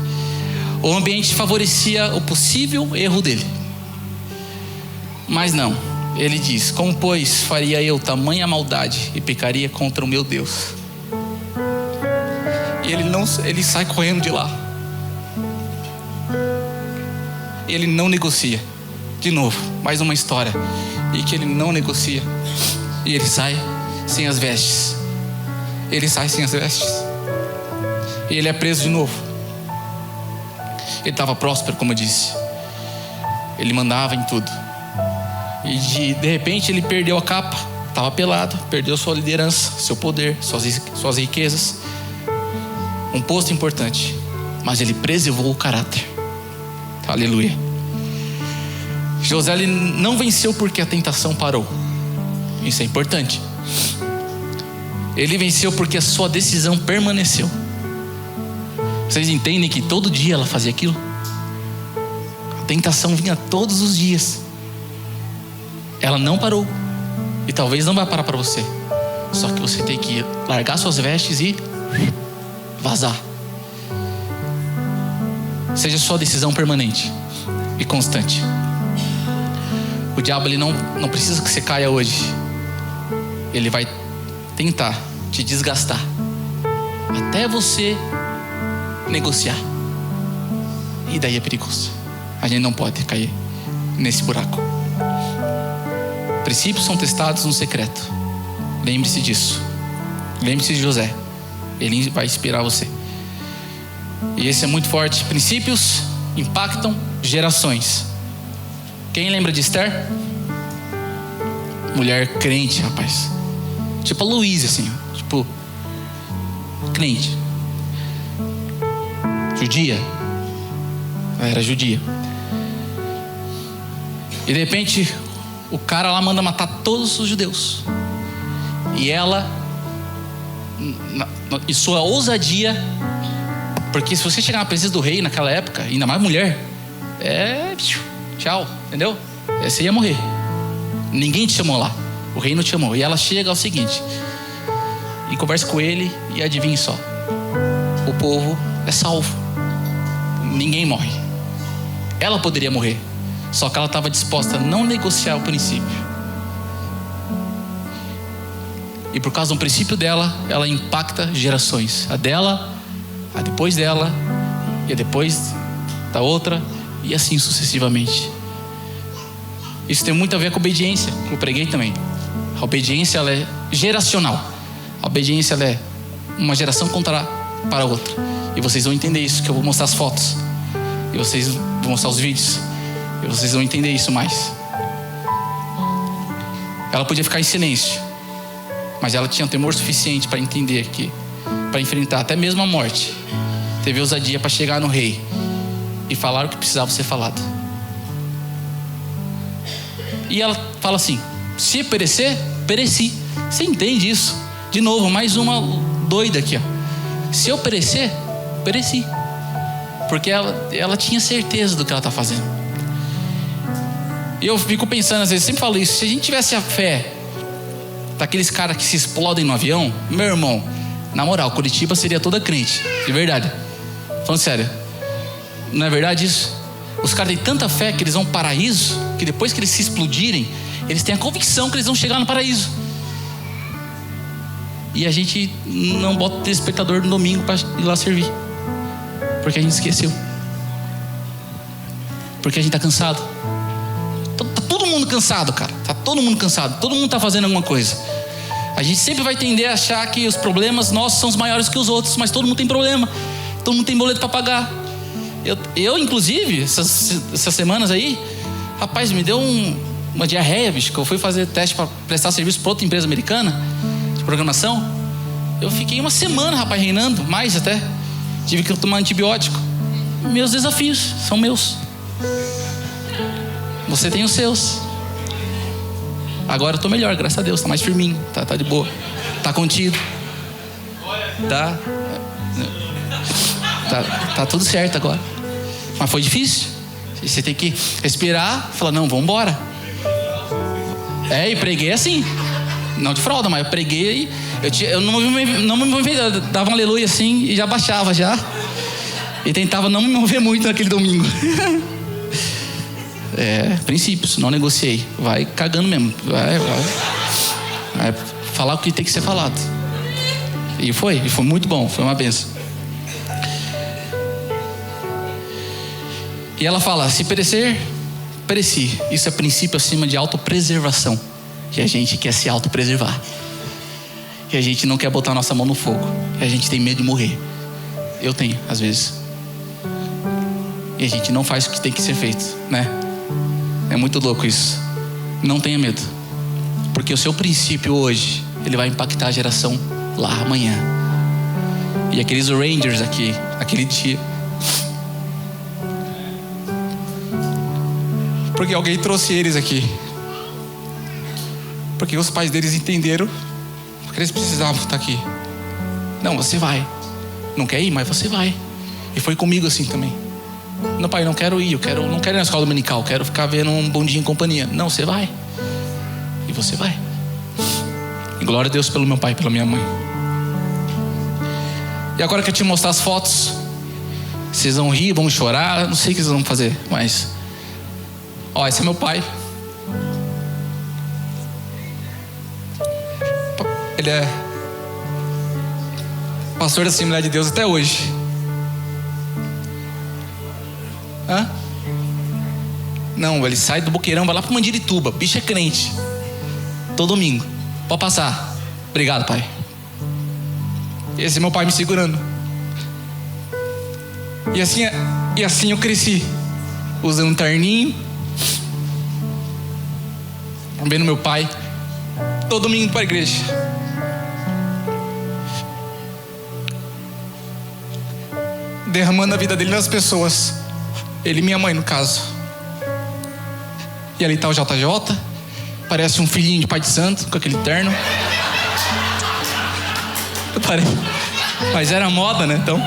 O ambiente favorecia o possível erro dele. Mas não. Ele diz: como pois faria eu tamanha maldade e pecaria contra o meu Deus? E ele sai correndo de lá. Ele não negocia. De novo, mais uma história. E que ele não negocia. E ele sai sem as vestes. Ele sai sem as vestes. E ele é preso de novo. Ele estava próspero, como eu disse. Ele mandava em tudo. E de repente ele perdeu a capa. Estava pelado. Perdeu sua liderança, seu poder, suas riquezas. Um posto importante. Mas ele preservou o caráter. Aleluia. José, ele não venceu porque a tentação parou. Isso é importante. Ele venceu porque a sua decisão permaneceu. Vocês entendem que todo dia ela fazia aquilo? A tentação vinha todos os dias. Ela não parou. E talvez não vai parar para você. Só que você tem que largar suas vestes e vazar. Seja sua decisão permanente e constante. O diabo, ele não precisa que você caia hoje. Ele vai tentar te desgastar até você negociar. E daí é perigoso. A gente não pode cair nesse buraco. Princípios são testados no secreto. Lembre-se disso. Lembre-se de José. Ele vai inspirar você. E esse é muito forte. Princípios impactam gerações. Quem lembra de Esther? Mulher crente, rapaz. Tipo a Luísa, assim. Tipo, crente. Judia. Ela era judia. E de repente, o cara lá manda matar todos os judeus. E ela, em sua ousadia, porque se você chegar na presença do rei naquela época, ainda mais mulher, tchau, entendeu? Você ia morrer. Ninguém te chamou lá. O rei não te chamou. E ela chega ao seguinte, e conversa com ele, e adivinhe só, o povo é salvo. Ninguém morre. Ela poderia morrer, só que ela estava disposta a não negociar o princípio. E por causa do princípio dela, ela impacta gerações. A dela, a depois dela, e a depois da outra, e assim sucessivamente. Isso tem muito a ver com a obediência, que eu preguei também. A obediência, ela é geracional. A obediência, ela é uma geração para a outra. E vocês vão entender isso, que eu vou mostrar as fotos. E vocês vão mostrar os vídeos. E vocês vão entender isso mais. Ela podia ficar em silêncio, mas ela tinha um temor suficiente para entender que, para enfrentar até mesmo a morte, teve ousadia para chegar no rei e falar o que precisava ser falado. E ela fala assim: se perecer, pereci. Você entende isso? De novo, mais uma doida aqui, ó. Se eu perecer, pereci. Porque ela tinha certeza do que ela está fazendo. E eu fico pensando, às vezes, sempre falo isso: se a gente tivesse a fé daqueles caras que se explodem no avião, meu irmão, na moral, Curitiba seria toda crente, de verdade. Falando sério, não é verdade isso? Os caras têm tanta fé que eles vão ao paraíso, que depois que eles se explodirem, eles têm a convicção que eles vão chegar no paraíso. E a gente não bota o despertador no domingo para ir lá servir, porque a gente esqueceu, porque a gente está cansado. Tá todo mundo cansado, cara. Tá todo mundo cansado. Todo mundo tá fazendo alguma coisa. A gente sempre vai tender a achar que os problemas nossos são os maiores que os outros, mas todo mundo tem problema. Todo mundo tem boleto para pagar. Eu inclusive, essas semanas aí, Rapaz, me deu uma diarreia, bicho, que eu fui fazer teste para prestar serviço para outra empresa americana de programação. Eu fiquei uma semana, rapaz, reinando, mais até. Tive que tomar antibiótico. Meus desafios são meus. Você tem os seus. Agora eu tô melhor, graças a Deus. Tá mais firminho, tá de boa. Tá contido. Tá tudo certo agora. Mas foi difícil. Você tem que respirar, falar, não, vamos embora. E preguei assim. Não de fralda, mas eu preguei. Eu não me movia, eu dava um aleluia assim e já baixava já. E tentava não me mover muito naquele domingo. Princípios, não negociei. Vai cagando mesmo. Vai falar o que tem que ser falado. E foi muito bom, foi uma benção. E ela fala, se perecer, pereci. Isso é princípio acima de autopreservação. Que a gente quer se autopreservar. Que a gente não quer botar a nossa mão no fogo. Que a gente tem medo de morrer. Eu tenho, às vezes. E a gente não faz o que tem que ser feito, né? É muito louco isso. Não tenha medo. Porque o seu princípio hoje, ele vai impactar a geração lá amanhã. E aqueles Rangers aqui, aquele dia. Porque alguém trouxe eles aqui. Porque os pais deles entenderam que eles precisavam estar aqui. Não, você vai. Não quer ir, mas você vai. E foi comigo assim também. Não, pai, não quero ir. Não quero ir na escola dominical. Quero ficar vendo um bondinho em companhia. Não, você vai. E você vai. E glória a Deus pelo meu pai e pela minha mãe. E agora que eu te mostrar as fotos, vocês vão rir, vão chorar. Não sei o que vocês vão fazer, mas... esse é meu pai. Ele é pastor da Assembleia de Deus até hoje. Não, ele sai do Boqueirão, vai lá para Mandirituba. Bicho é crente. Todo domingo. Pode passar. Obrigado, pai. Esse é meu pai me segurando. E assim eu cresci. Usando um terninho. Vendo meu pai todo domingo para a igreja. Derramando a vida dele nas pessoas. Ele e minha mãe, no caso. E ali está o JJ. Parece um filhinho de pai de santo, com aquele terno. Mas era moda, né? Então.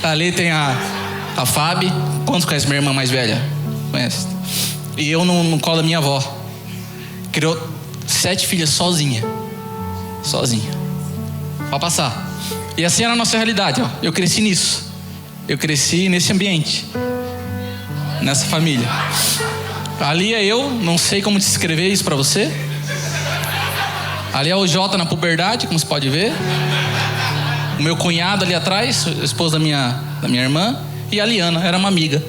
Ali tem a Fábio. Quantos conhecem minha irmã mais velha? Conhece? E eu no colo da minha avó. Criou 7 filhas sozinha. Pode passar. E assim era a nossa realidade, ó. Eu cresci nisso. Eu cresci nesse ambiente. Nessa família. Ali é eu, não sei como descrever isso pra você. Ali é o Jota na puberdade, como você pode ver. O meu cunhado ali atrás, esposa da minha irmã. E a Liana, era uma amiga.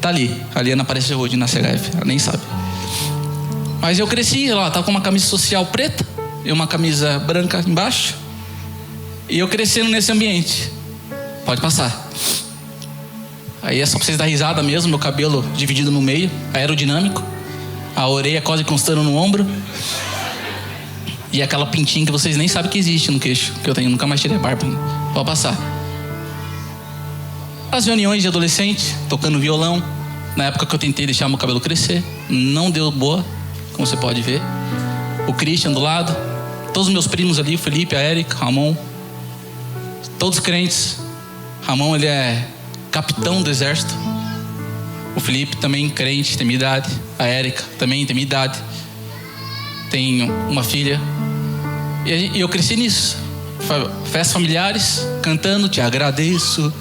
Tá ali. A Liana apareceu hoje na CHF, ela nem sabe. Mas eu cresci, ela tava com uma camisa social preta e uma camisa branca embaixo. E eu crescendo nesse ambiente. Pode passar. Aí é só pra vocês dar risada mesmo. Meu cabelo dividido no meio, aerodinâmico. A orelha quase encostando no ombro. E aquela pintinha que vocês nem sabem que existe no queixo, que eu tenho, nunca mais tirei a barba. Pode passar. As reuniões de adolescente, tocando violão. Na época que eu tentei deixar meu cabelo crescer, não deu boa, como você pode ver. O Christian do lado. Todos os meus primos ali, o Felipe, a Érica, o Ramon. Todos crentes. Ramon, ele é capitão do exército. O Felipe também crente, tem minha idade. A Érica também tem minha idade. Tenho uma filha. E eu cresci nisso. Festas familiares, cantando, te agradeço,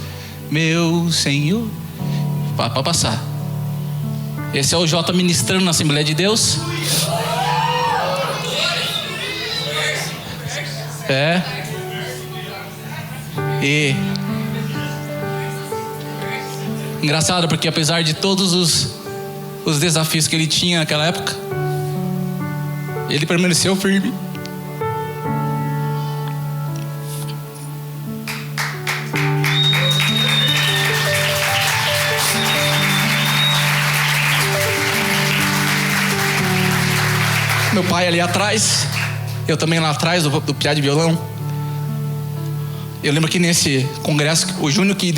meu Senhor. Para passar. Esse é o Jota ministrando na Assembleia de Deus. E engraçado, porque apesar de todos os desafios que ele tinha naquela época, ele permaneceu firme. Meu pai ali atrás, eu também lá atrás do piá de violão. Eu lembro que nesse congresso, o Júnior que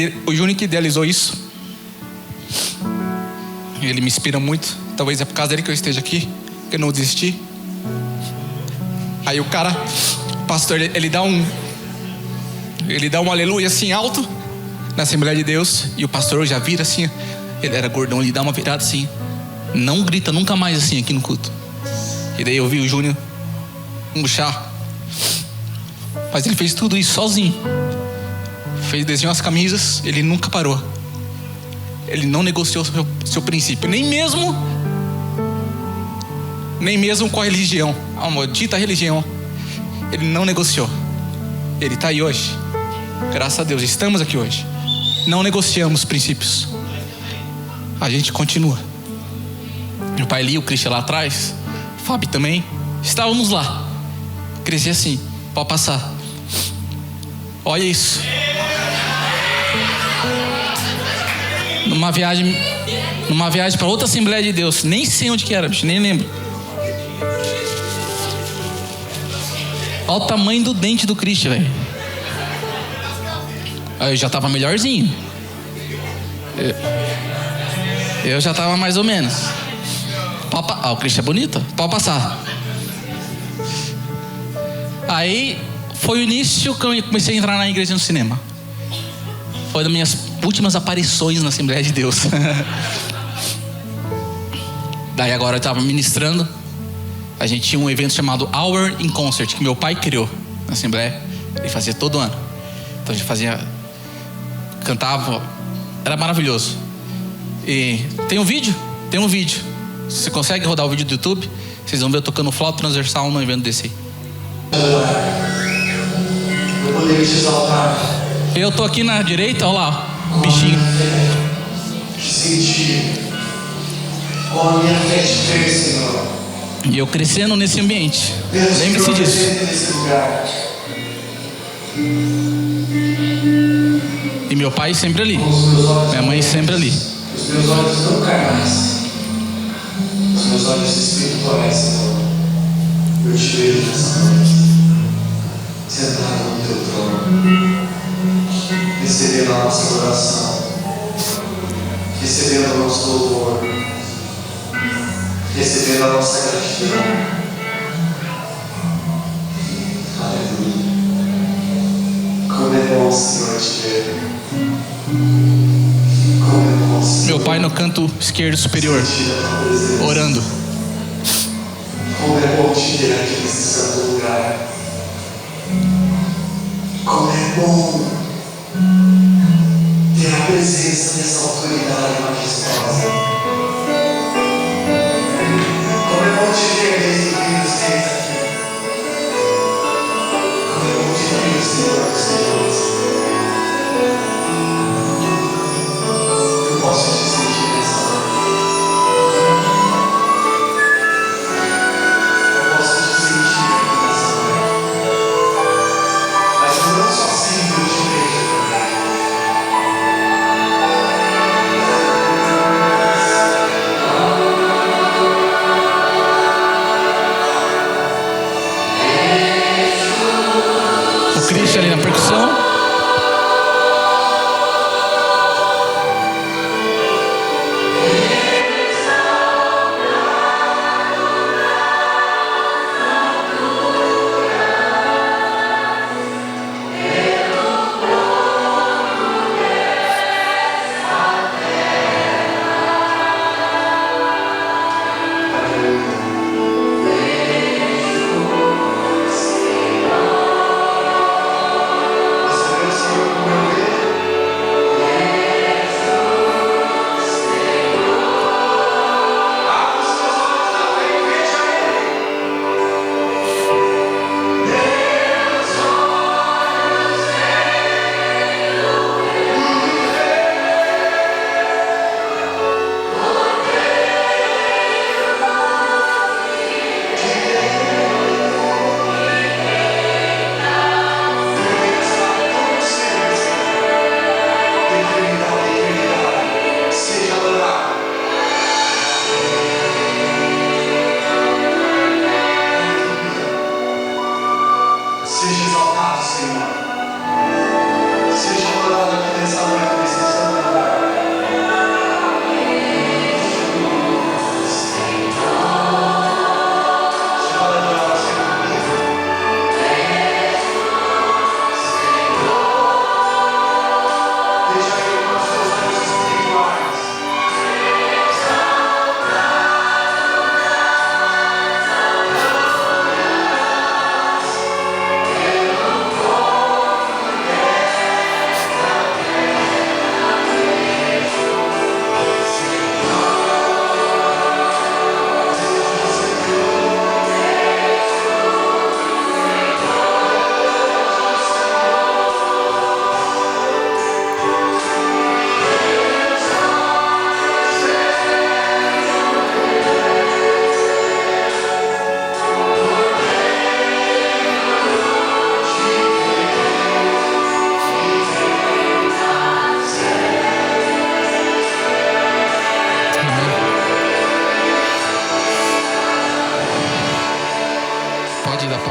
idealizou isso. Ele me inspira muito. Talvez é por causa dele que eu esteja aqui, que eu não desisti. Aí o pastor, ele dá um aleluia assim alto na Assembleia de Deus. E o pastor já vira assim. Ele era gordão, ele dá uma virada assim. Não grita nunca mais assim aqui no culto. E daí eu vi o Júnior murchar. Mas ele fez tudo isso sozinho. Desenhou as camisas, ele nunca parou. Ele não negociou seu princípio, nem mesmo com a religião, a maldita religião. Ele não negociou. Ele está aí hoje. Graças a Deus, estamos aqui hoje. Não negociamos princípios. A gente continua. Meu pai ali, o Christian lá atrás, o Fábio também. Estávamos lá. Cresci assim, pode passar. Olha isso. Numa viagem para outra Assembleia de Deus. Nem sei onde que era, bicho, nem lembro. Olha o tamanho do dente do Christian, velho. Eu já tava melhorzinho. Eu já tava mais ou menos. O Christian é bonito. Pode passar. Aí foi o início que eu comecei a entrar na igreja no cinema. Foi das minhas últimas aparições na Assembleia de Deus. Daí agora eu estava ministrando. A gente tinha um evento chamado Hour in Concert, que meu pai criou na Assembleia. Ele fazia todo ano. Então a gente cantava. Era maravilhoso. E tem um vídeo? Tem um vídeo. Se você consegue rodar o vídeo do YouTube, vocês vão ver eu tocando flauta transversal num evento desse aí. Eu poderia te exaltar. Eu tô aqui na direita, olha lá, bichinho. Sentir com a minha fé de crer, Senhor. E eu crescendo nesse ambiente. Deus, Lembre-se disso. Nesse lugar. E meu pai sempre ali. Minha mãe sempre ali. Os meus olhos não carnais. Os meus olhos espirituais, Senhor. Eu te vejo nessa noite. Sentado no teu trono. Recebendo a nossa oração, recebendo o nosso louvor, recebendo a nossa gratidão. Aleluia. Como é bom, Senhor, te ver. Como é bom, Senhor. Meu pai no canto esquerdo superior, orando. Como é bom te ver aqui nesse santo lugar. Como é bom ter a presença dessa autoridade majestosa. Como é bom te ver desde o fim dos tempos aqui. Como é bom te ver, Senhor dos Senhores. Eu posso te sentir nessa noite. Eu posso te sentir nessa noite. Mas eu não só sinto, eu te vejo.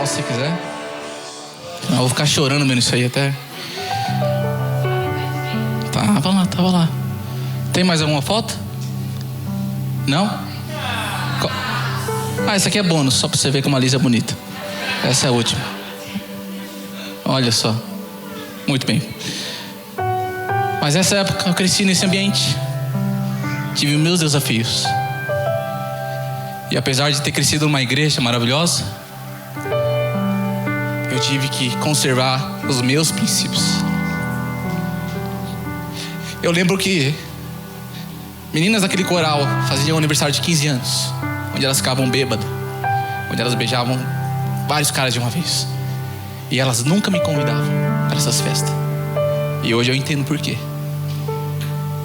se você quiser. Não, eu vou ficar chorando vendo isso aí até. Tava lá. Tem mais alguma foto? Não? Essa aqui é bônus, só pra você ver como a Lisa é bonita. Essa é a última. Olha só. Muito bem. Mas nessa época eu cresci nesse ambiente. Tive meus desafios. E apesar de ter crescido numa igreja maravilhosa, eu tive que conservar os meus princípios. Eu lembro que meninas daquele coral faziam um aniversário de 15 anos, onde elas ficavam bêbadas, onde elas beijavam vários caras de uma vez. E elas nunca me convidavam para essas festas. E hoje eu entendo por quê.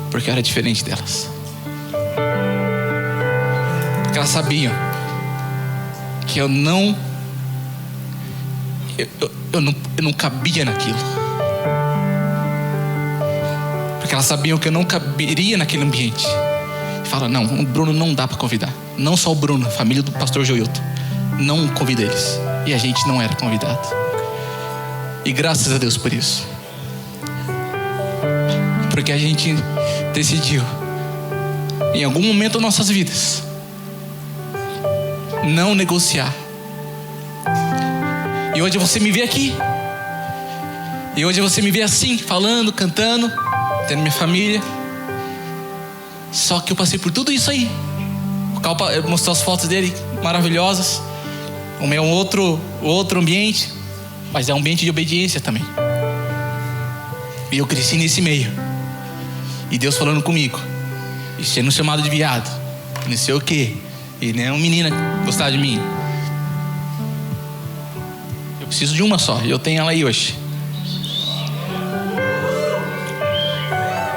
Porque eu era diferente delas. Porque elas sabiam que eu não cabia naquilo. Porque elas sabiam que eu não caberia naquele ambiente. E fala, não, o Bruno não dá para convidar. Não só o Bruno, a família do pastor Joilton. Não convida eles. E a gente não era convidado. E graças a Deus por isso. Porque a gente decidiu, em algum momento das nossas vidas, não negociar. E hoje você me vê aqui. E hoje você me vê assim, falando, cantando, tendo minha família. Só que eu passei por tudo isso aí. O Cal mostrou as fotos dele, maravilhosas. O meu outro ambiente, mas é um ambiente de obediência também. E eu cresci nesse meio. E Deus falando comigo, e sendo chamado de viado, não sei o quê, e nem uma menina gostar de mim. Eu preciso de uma só, e eu tenho ela aí hoje.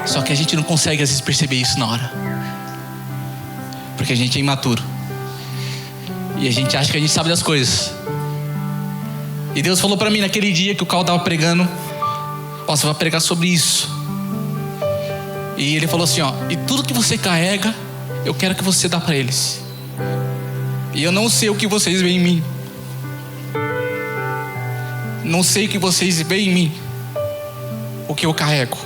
Só que a gente não consegue às vezes perceber isso na hora, porque a gente é imaturo, e a gente acha que a gente sabe das coisas. E Deus falou pra mim naquele dia que o Cal tava pregando, ó, você vai pregar sobre isso. E ele falou assim, ó, e tudo que você carrega, eu quero que você dá para eles. E eu não sei o que vocês veem em mim. Não sei o que vocês veem em mim, o que eu carrego.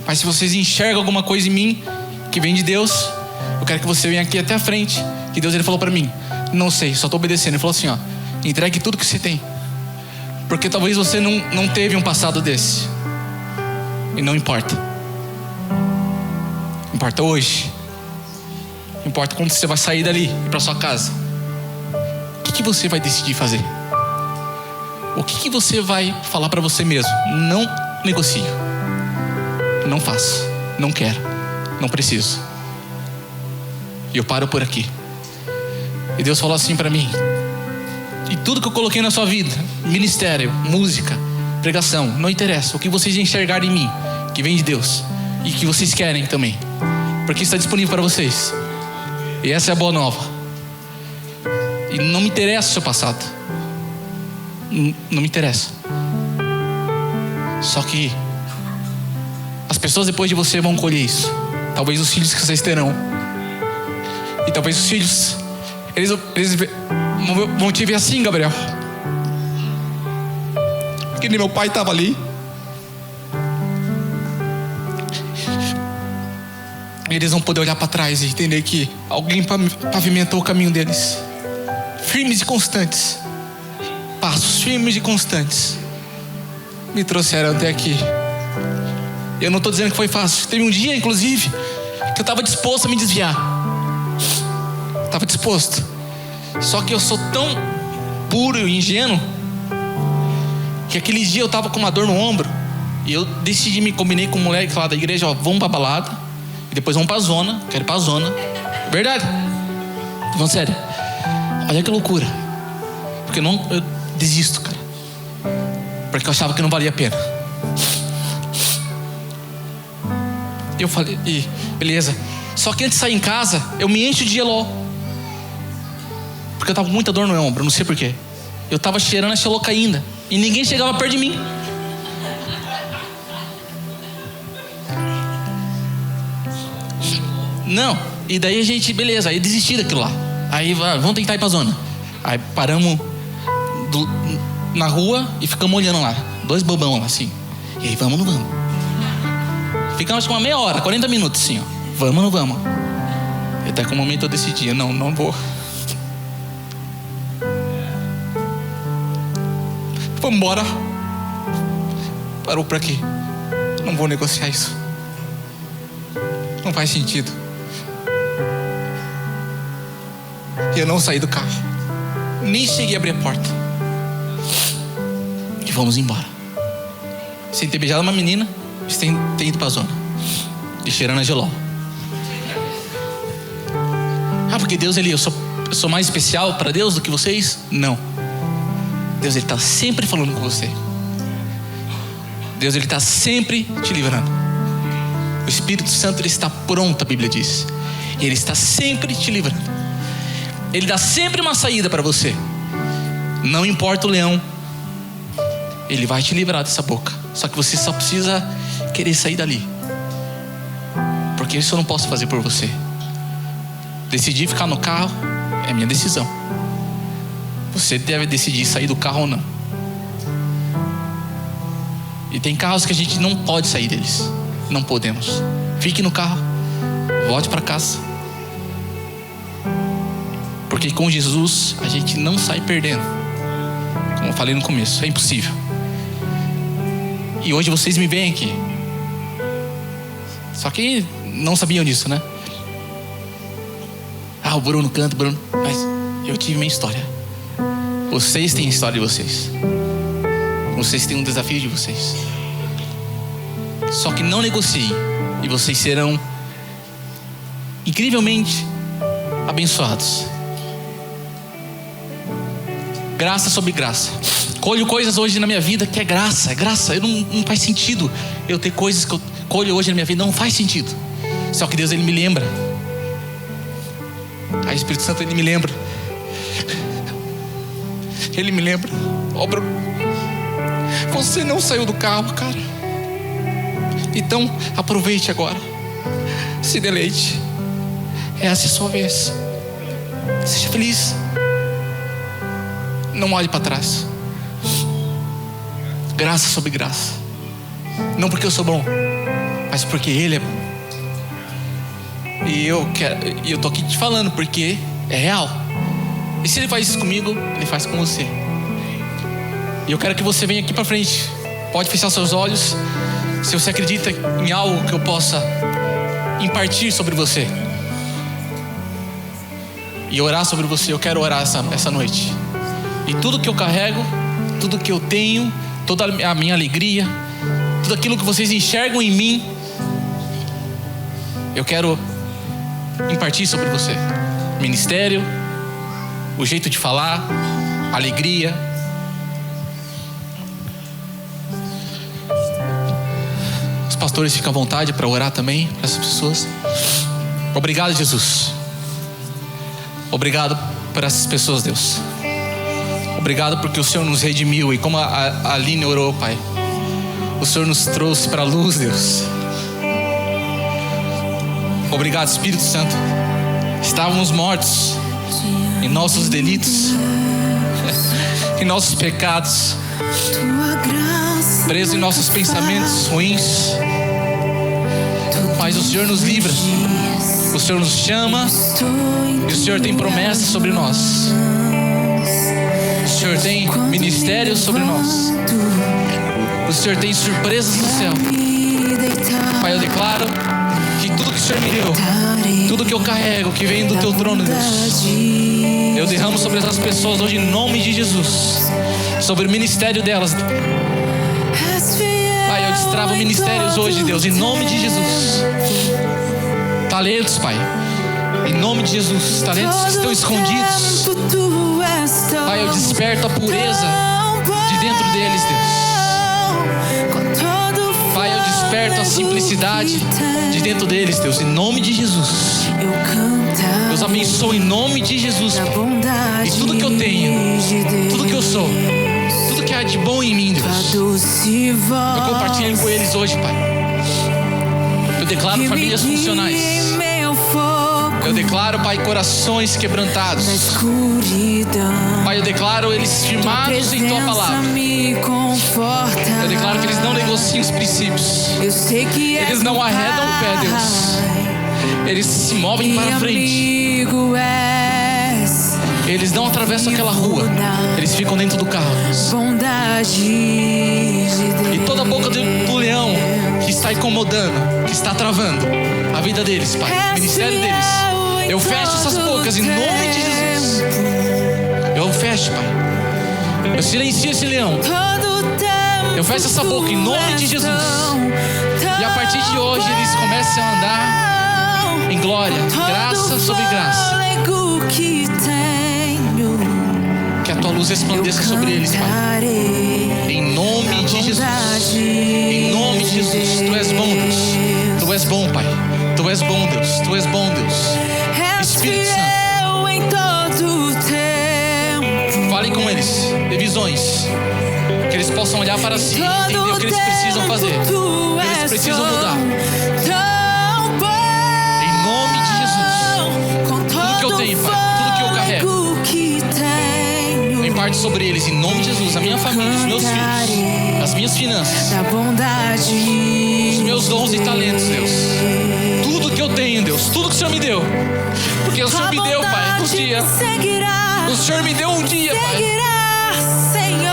Mas se vocês enxergam alguma coisa em mim que vem de Deus, eu quero que você venha aqui até a frente. Que Deus, ele falou para mim, não sei, só estou obedecendo. Ele falou assim, ó, entregue tudo que você tem. Porque talvez você não teve um passado desse. E não importa. Importa hoje. Importa quando você vai sair dali e para sua casa. O que você vai decidir fazer? O que você vai falar para você mesmo? Não negocio. Não faço. Não quero. Não preciso. E eu paro por aqui. E Deus falou assim para mim: e tudo que eu coloquei na sua vida, ministério, música, pregação, não interessa. O que vocês enxergarem em mim, que vem de Deus, e que vocês querem também, porque está disponível para vocês. E essa é a boa nova. E não me interessa o seu passado. Não me interessa. Só que as pessoas depois de você vão colher isso. Talvez os filhos que vocês terão. E talvez os filhos eles vão te ver assim, Gabriel. Porque nem meu pai estava ali. Eles vão poder olhar para trás e entender que alguém pavimentou o caminho deles. Firmes e constantes. Passos firmes e constantes me trouxeram até aqui. Eu não estou dizendo que foi fácil. Teve um dia, inclusive, que eu estava disposto a me desviar. Estava disposto. Só que eu sou tão puro e ingênuo que aquele dia eu estava com uma dor no ombro. E eu decidi, me combinei com um moleque lá da igreja, ó, vamos pra balada e depois vamos pra zona. Quero ir pra zona. Verdade. Tô falando sério. Olha que loucura. Porque eu desisto, cara. Porque eu achava que não valia a pena. Eu falei, beleza. Só que antes de sair em casa, eu me encho de geló. Porque eu tava com muita dor no ombro, não sei porquê. Eu tava cheirando a xelocaína e ninguém chegava perto de mim. Não, e daí a gente, beleza, aí desisti daquilo lá. Aí vamos tentar ir pra zona. Aí paramos na rua e ficamos olhando lá. 2 bobão lá, assim. E aí, vamos ou não vamos? Ficamos com uma meia hora, 40 minutos, assim, ó. Vamos ou não vamos? E até que o momento eu decidi, não vou. Vamos embora. Parou pra quê? Não vou negociar isso. Não faz sentido. E eu não saí do carro. Nem cheguei a abrir a porta. E vamos embora. Sem ter beijado uma menina, sem ter ido pra zona. E cheirando a gelol. Porque Deus, eu sou mais especial para Deus do que vocês? Não. Deus, Ele está sempre falando com você. Deus, Ele está sempre te livrando. O Espírito Santo, Ele está pronto, a Bíblia diz. E Ele está sempre te livrando. Ele dá sempre uma saída para você. Não importa o leão, Ele vai te livrar dessa boca. Só que você só precisa querer sair dali. Porque isso eu não posso fazer por você. Decidir ficar no carro é minha decisão. Você deve decidir sair do carro ou não. E tem carros que a gente não pode sair deles. Não podemos. Fique no carro, volte para casa. Porque com Jesus a gente não sai perdendo. Como eu falei no começo, é impossível. E hoje vocês me veem aqui. Só que não sabiam disso, né? O Bruno canta, mas eu tive minha história. Vocês têm a história de vocês. Vocês têm um desafio de vocês. Só que não negociem. E vocês serão incrivelmente abençoados. Graça sobre graça. Colho coisas hoje na minha vida que é graça. É graça, não faz sentido eu ter coisas que eu colho hoje na minha vida. Não faz sentido. Só que Deus, Ele me lembra. O Espírito Santo, Ele me lembra. Ele me lembra. Bruno, você não saiu do carro, cara. Então aproveite agora. Se deleite. Essa é a sua vez. Seja feliz. Não olhe para trás. Graça sobre graça. Não porque eu sou bom, mas porque Ele é bom. E eu tô aqui te falando porque é real. E se Ele faz isso comigo, Ele faz com você. E eu quero que você venha aqui pra frente. Pode fechar seus olhos. Se você acredita em algo que eu possa impartir sobre você e orar sobre você, eu quero orar essa noite. E tudo que eu carrego, tudo que eu tenho, toda a minha alegria, tudo aquilo que vocês enxergam em mim, eu quero impartir sobre você. Ministério, o jeito de falar, alegria. Os pastores ficam à vontade para orar também para essas pessoas. Obrigado, Jesus. Obrigado por essas pessoas, Deus. Obrigado porque o Senhor nos redimiu. E como a Aline orou, Pai, o Senhor nos trouxe para a luz, Deus. Obrigado, Espírito Santo. Estávamos mortos em nossos delitos, em nossos pecados, presos em nossos pensamentos ruins. Mas o Senhor nos livra. O Senhor nos chama. E o Senhor tem promessas sobre nós. O Senhor tem ministério sobre nós. O Senhor tem surpresas no céu. Pai, eu declaro que tudo que o Senhor me deu, tudo que eu carrego, que vem do Teu trono, Deus, eu derramo sobre essas pessoas hoje em nome de Jesus. Sobre o ministério delas. Pai, eu destravo ministérios hoje, Deus, em nome de Jesus. Talentos, Pai, em nome de Jesus. Talentos que estão escondidos, Pai, eu desperto a pureza de dentro deles, Deus. Pai, eu desperto a simplicidade de dentro deles, Deus, em nome de Jesus. Deus abençoe em nome de Jesus, Pai. E tudo que eu tenho, tudo que eu sou, tudo que há de bom em mim, Deus, eu compartilho com eles hoje, Pai. Eu declaro famílias funcionais. Eu declaro, Pai, corações quebrantados. Na escuridão, Pai, eu declaro eles firmados em Tua palavra. me conforta. Eu declaro que eles não negociam os princípios. Eu sei que Eles não arredam o pé, Deus. Eles se movem para a frente. amigo és. Eles não atravessam aquela rua. Eles ficam dentro do carro. Bondade de Deus. E toda a boca do leão que está incomodando, que está travando a vida deles, Pai, o ministério deles, eu fecho essas bocas em nome de Jesus. Eu fecho, Pai. Eu silencio esse leão. Eu fecho essa boca em nome de Jesus. E a partir de hoje eles começam a andar em glória, graça sobre graça. Que a Tua luz resplandeça sobre eles, Pai. Em nome de Jesus. Em nome de Jesus. Tu és bom, Deus. Tu és bom, Pai. Tu és bom, Deus. Tu és bom, Deus. Espírito Santo, fale com eles, dê visões, que eles possam olhar para si e entender o que eles precisam fazer, o que eles precisam mudar. Em nome de Jesus. Tudo que eu tenho, Pai, tudo que eu carrego, eu imparto sobre eles, em nome de Jesus. A minha família, os meus filhos, as minhas finanças, os meus dons e talentos, Deus. Tudo que eu tenho, Deus, tudo que o Senhor me deu, porque o Senhor me deu, Pai, um dia. O Senhor me deu um dia, Pai.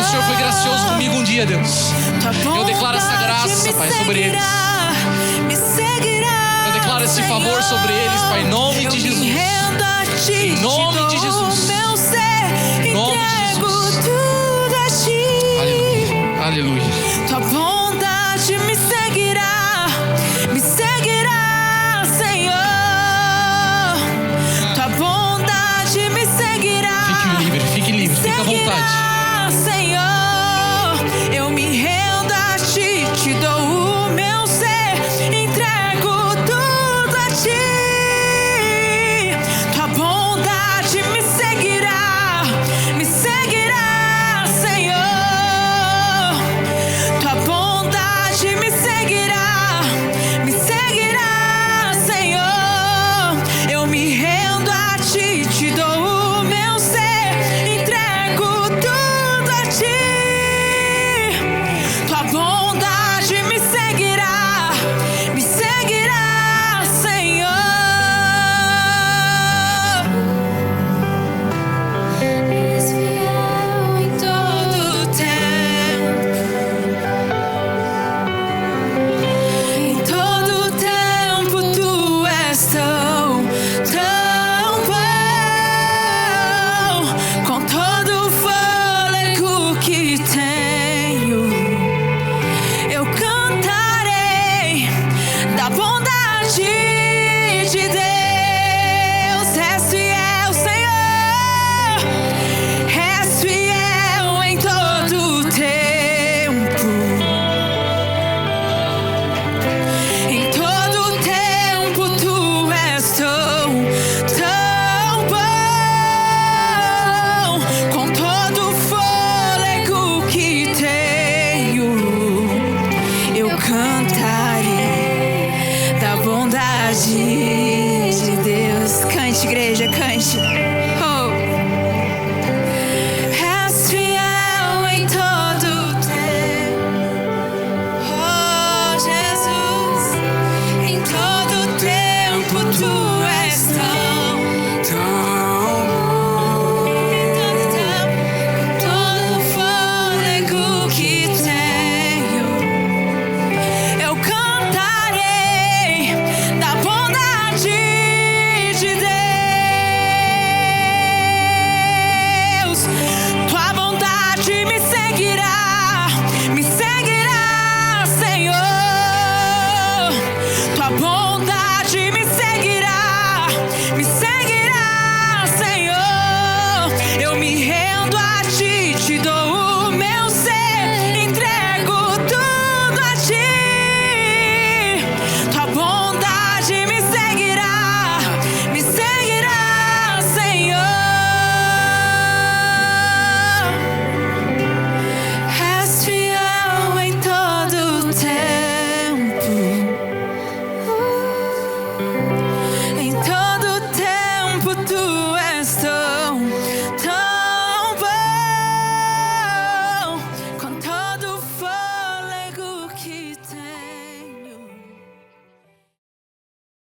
O Senhor foi gracioso comigo um dia, Deus. Eu declaro essa graça, Pai, sobre eles. Eu declaro esse favor sobre eles, Pai, em nome de Jesus. Em nome de Jesus. Em nome de Jesus. Aleluia. Aleluia. Tua bondade me seguirá, Senhor. Tua bondade me seguirá. Fique livre, fique à vontade. Senhor, eu me rendo a ti, te dou o meu ser, entrego tudo a ti. Tua bondade me seguirá, Senhor. Tua bondade me seguirá, Senhor. Eu me rendo a ti, te dou o meu ser, entrego tudo a ti. Tua bondade me seguirá, Senhor. És fiel em todo o tempo. Em todo o tempo tu és tão bom. Com todo o fôlego que tenho, eu cantarei da bondade de Deus. És fiel, Senhor. És fiel em todo o tempo. Em todo o tempo tu és tão bom. Com todo o fôlego que tenho, eu cantarei da bondade de Deus. Cante, igreja, cante.